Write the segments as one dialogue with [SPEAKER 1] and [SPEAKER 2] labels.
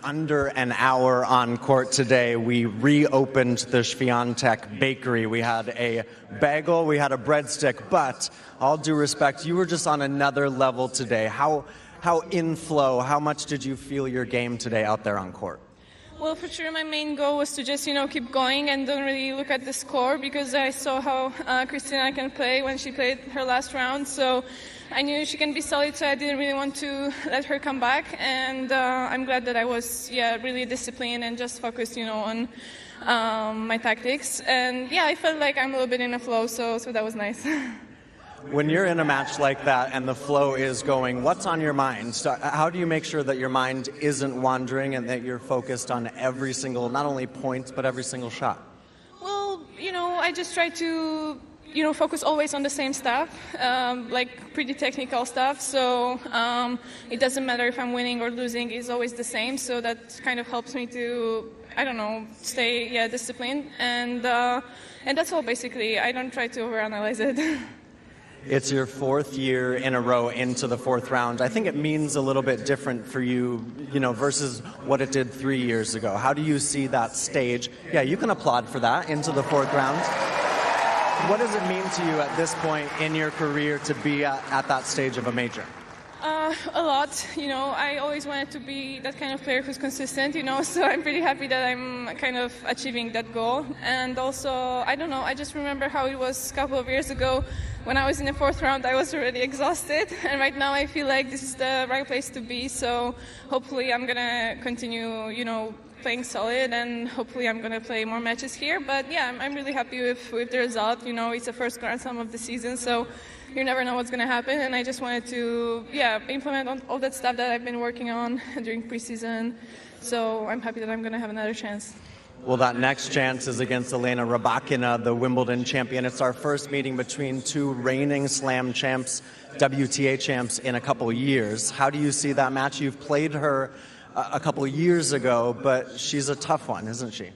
[SPEAKER 1] under an hour on court today. We reopened the Świątek bakery. We had a bagel, we had a breadstick, but all due respect, you were just on another level today. How in flow, how much did you feel your game today out there on court?
[SPEAKER 2] Well, for sure, my main goal was to just, keep going and don't really look at the score, because I saw how Kristina can play when she played her last round. So I knew she can be solid, so I didn't really want to let her come back. And I'm glad that I was, really disciplined and just focused, on my tactics. And I felt like I'm a little bit in a flow, so that was nice.
[SPEAKER 1] When you're in a match like that and the flow is going, what's on your mind? So how do you make sure that your mind isn't wandering and that you're focused on every single, not only points, but every single shot?
[SPEAKER 2] Well, I just try to, focus always on the same stuff, like pretty technical stuff. So it doesn't matter if I'm winning or losing, it's always the same. So that kind of helps me to, stay disciplined. And that's all basically. I don't try to overanalyze it.
[SPEAKER 1] It's your fourth year in a row into the fourth round. I think it means a little bit different for you, versus what it did 3 years ago. How do you see that stage? Yeah, you can applaud for that, into the fourth round. What does it mean to you at this point in your career to be at that stage of a major?
[SPEAKER 2] A lot. I always wanted to be that kind of player who's consistent, so I'm pretty happy that I'm kind of achieving that goal. And also, I just remember how it was a couple of years ago when I was in the fourth round. I was already exhausted, and right now I feel like this is the right place to be. So hopefully I'm going to continue, playing solid, and hopefully I'm going to play more matches here. But I'm really happy with the result. It's the first Grand Slam of the season, so you never know what's going to happen. And I just wanted to, implement all that stuff that I've been working on during preseason. So I'm happy that I'm going to have another chance.
[SPEAKER 1] Well, that next chance is against Elena Rybakina, the Wimbledon champion. It's our first meeting between two reigning Slam champs, WTA champs, in a couple of years. How do you see that match? You've played her a couple of years ago, but she's a tough one, isn't she?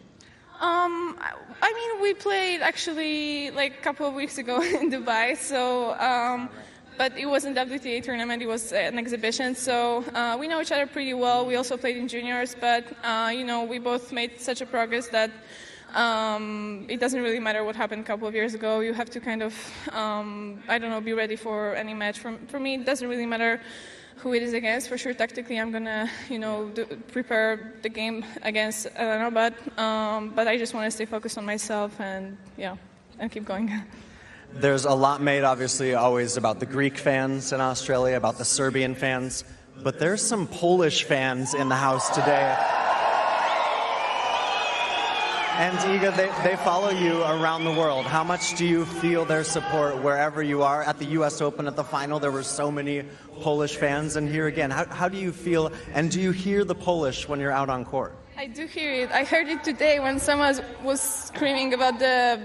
[SPEAKER 2] We played actually like a couple of weeks ago in Dubai, so but it wasn't a WTA tournament, it was an exhibition, so we know each other pretty well. We also played in juniors, but we both made such a progress that it doesn't really matter what happened a couple of years ago. You have to kind of be ready for any match. For me, it doesn't really matter who it is against. For sure, tactically, I'm gonna, prepare the game against Elena, but I just want to stay focused on myself and keep going.
[SPEAKER 1] There's a lot made, obviously, always about the Greek fans in Australia, about the Serbian fans, but there's some Polish fans in the house today. And Iga, they follow you around the world. How much do you feel their support wherever you are? At the US Open, at the final, there were so many Polish fans. And here again, how do you feel? And do you hear the Polish when you're out on court?
[SPEAKER 2] I do hear it. I heard it today when someone was screaming about the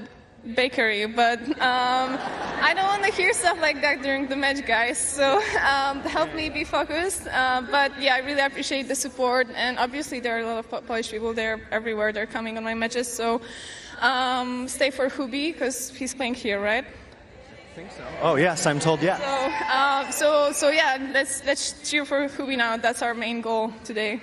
[SPEAKER 2] bakery, but I don't want to hear stuff like that during the match, guys, so help me be focused, but I really appreciate the support, and obviously there are a lot of Polish people there everywhere. They're coming on my matches, so stay for Hubi, because he's playing here, right?
[SPEAKER 1] I think so. Oh yes, I'm told yes.
[SPEAKER 2] So let's cheer for Hubi now. That's our main goal today.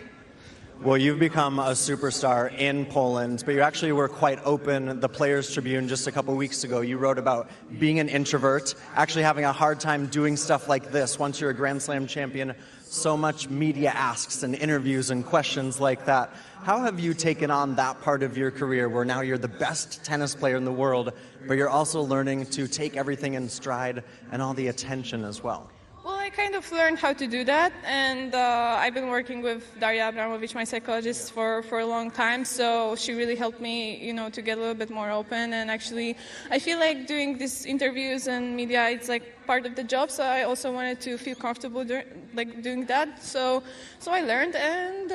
[SPEAKER 1] Well, you've become a superstar in Poland, but you actually were quite open. The Players Tribune just a couple weeks ago, you wrote about being an introvert, actually having a hard time doing stuff like this. Once you're a Grand Slam champion, so much media asks and interviews and questions like that. How have you taken on that part of your career where now you're the best tennis player in the world, but you're also learning to take everything in stride and all the attention as well?
[SPEAKER 2] Well, I kind of learned how to do that, and I've been working with Daria Abramovich, my psychologist, for a long time, so she really helped me, to get a little bit more open. And actually, I feel like doing these interviews and media, it's like part of the job, so I also wanted to feel comfortable doing that. So I learned, and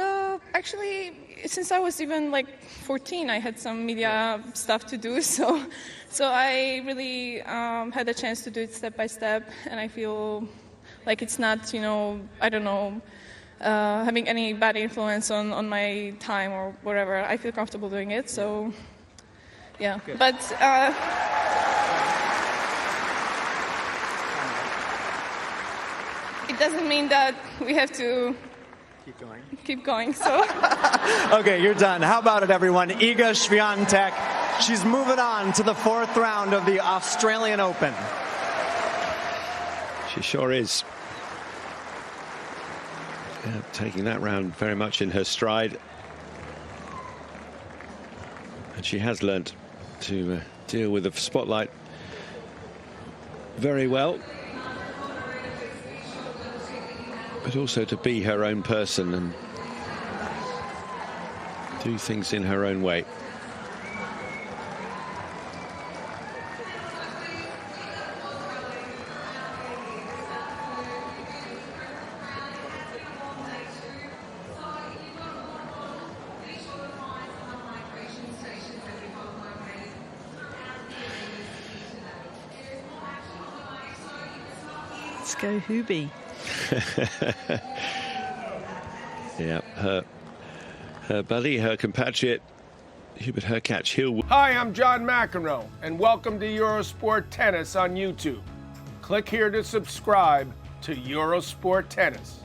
[SPEAKER 2] actually, since I was even 14, I had some media stuff to do, so I really had a chance to do it step by step, and I feel like it's not, having any bad influence on my time or whatever. I feel comfortable doing it, so yeah. Good. But it doesn't mean that we have to
[SPEAKER 1] Keep going.
[SPEAKER 2] Keep going. So.
[SPEAKER 1] Okay, you're done. How about it, everyone? Iga Świątek. She's moving on to the 4th round of the Australian Open.
[SPEAKER 3] She sure is. Yeah, taking that round very much in her stride. And she has learnt to deal with the spotlight very well. But also to be her own person and do things in her own way.
[SPEAKER 4] Let's go Hubie.
[SPEAKER 3] Yeah, her buddy, her compatriot, Hubert Hurkacz.
[SPEAKER 5] Hi, I'm John McEnroe, and welcome to Eurosport Tennis on YouTube. Click here to subscribe to Eurosport Tennis.